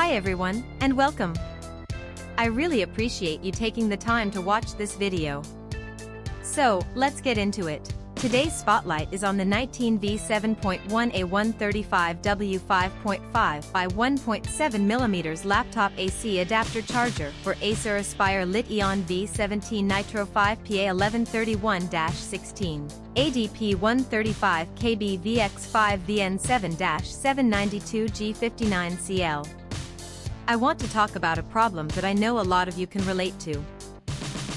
Hi everyone, and welcome. I really appreciate you taking the time to watch this video. So, let's get into it. Today's spotlight is on the 19V 7.1A 135W 5.5 by 1.7mm laptop AC adapter charger for ACER ASPIRE Liteon V17 Nitro 5 PA-1131-16 ADP-135KB VX5 VN7-792G-59CL. I want to talk about a problem that I know a lot of you can relate to.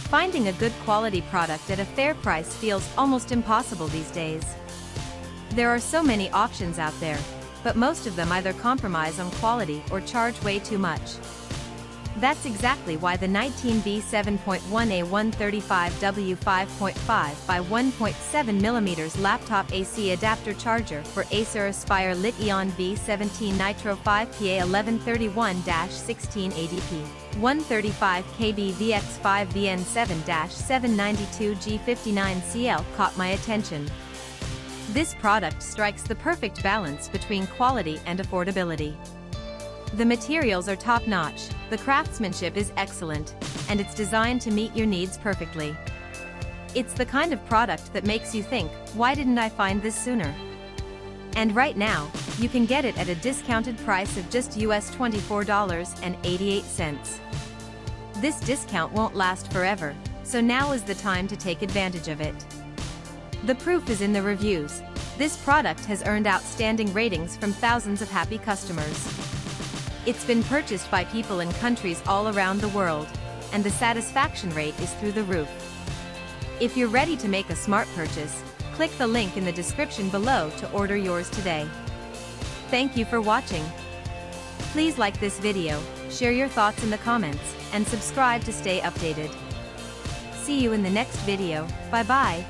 Finding a good quality product at a fair price feels almost impossible these days. There are so many options out there, but most of them either compromise on quality or charge way too much. That's exactly why the 19V 7.1A 135W 5.5 by 1.7mm laptop AC adapter charger for ACER ASPIRE Liteon V17 Nitro 5 PA-1131-16 ADP-135KB VX5 VN7-792G-59CL caught my attention. This product strikes the perfect balance between quality and affordability. The materials are top-notch, the craftsmanship is excellent, and it's designed to meet your needs perfectly. It's the kind of product that makes you think, why didn't I find this sooner? And right now, you can get it at a discounted price of just US $24.88. This discount won't last forever, so now is the time to take advantage of it. The proof is in the reviews. This product has earned outstanding ratings from thousands of happy customers. It's been purchased by people in countries all around the world, and the satisfaction rate is through the roof. If you're ready to make a smart purchase, click the link in the description below to order yours today. Thank you for watching. Please like this video, share your thoughts in the comments, and subscribe to stay updated. See you in the next video. Bye-bye.